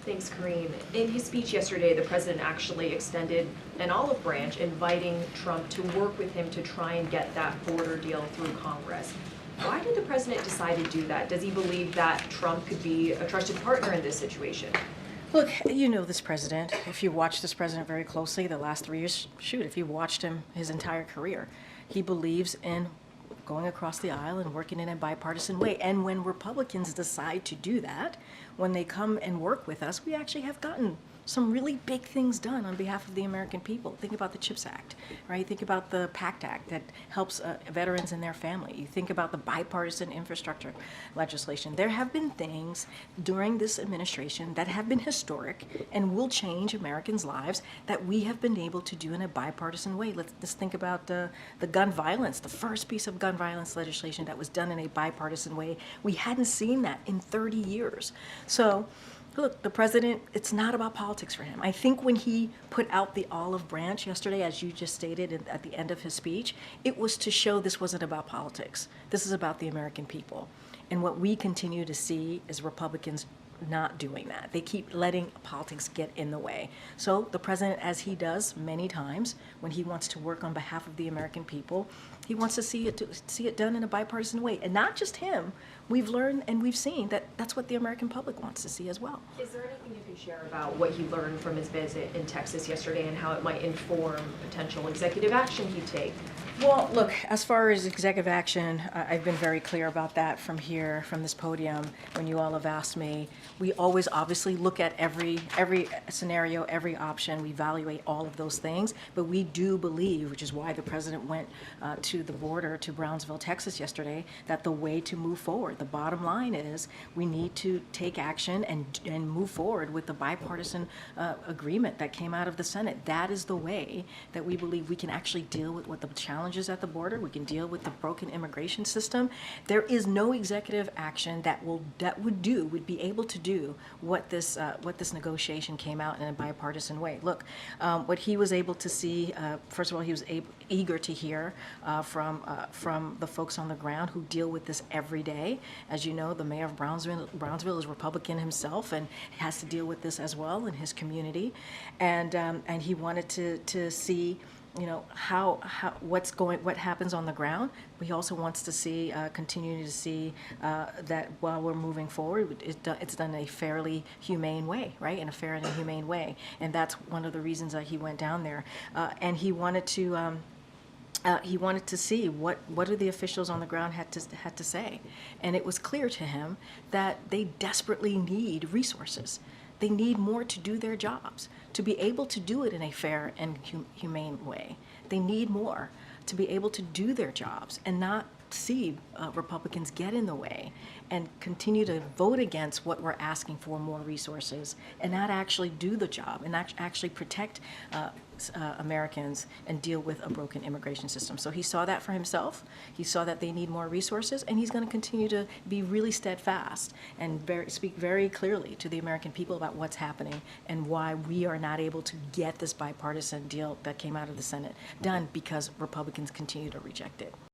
Thanks, Karine. In his speech yesterday, the president actually extended an olive branch inviting Trump to work with him to try and get that border deal through Congress. Why did the president decide to do that? Does he believe that Trump could be a trusted partner in this situation? Look, you know this president. If you watch this president very closely, the last 3 years, shoot, if you watched him his entire career, he believes in going across the aisle and working in a bipartisan way. And when Republicans decide to do that, when they come and work with us, we actually have gotten some really big things done on behalf of the American people. Think about the CHIPS Act, right? Think about the PACT Act that helps veterans and their family. You think about the bipartisan infrastructure legislation. There have been things during this administration that have been historic and will change Americans' lives that we have been able to do in a bipartisan way. Let's think about the gun violence, the first piece of gun violence legislation that was done in a bipartisan way. We hadn't seen that in 30 years. So, look, the president, it's not about politics for him. I think when he put out the olive branch yesterday, as you just stated at the end of his speech, it was to show this wasn't about politics. This is about the American people. And what we continue to see is Republicans not doing that. They keep letting politics get in the way. So the president, as he does many times when he wants to work on behalf of the American people, he wants to see it done in a bipartisan way. And not just him. We've learned and we've seen that that's what the American public wants to see as well. Is there anything you can share about what he learned from his visit in Texas yesterday and how it might inform potential executive action he'd take? Well, look, as far as executive action, I've been very clear about that from here, from this podium, when you all have asked me. We always obviously look at every scenario, every option. We evaluate all of those things, but we do believe, which is why the president went to the border, to Brownsville, Texas yesterday, that the way to move forward, the bottom line is we need to take action and move forward with the bipartisan agreement that came out of the Senate. That is the way that we believe we can actually deal with what the challenges at the border. We can deal with the broken immigration system. There is no executive action that would be able to do what this negotiation came out in a bipartisan way. Look, what he was able to see. First of all, he was eager to hear from the folks on the ground who deal with this every day. As you know, the mayor of Brownsville is Republican himself and has to deal with this as well in his community, and he wanted to see, you know, what happens on the ground. He also wants to see, continue to see that while we're moving forward, it's done in a fairly humane way, right? In a fair and humane way, and that's one of the reasons that he went down there, and he wanted to see what do the officials on the ground had to say, and it was clear to him that they desperately need resources. They need more to do their jobs, to be able to do it in a fair and humane way. They need more to be able to do their jobs and not see Republicans get in the way and continue to vote against what we're asking for, more resources, and not actually do the job and actually protect Americans and deal with a broken immigration system. So he saw that for himself. He saw that they need more resources, and he's going to continue to be really steadfast and speak very clearly to the American people about what's happening and why we are not able to get this bipartisan deal that came out of the Senate done, because Republicans continue to reject it.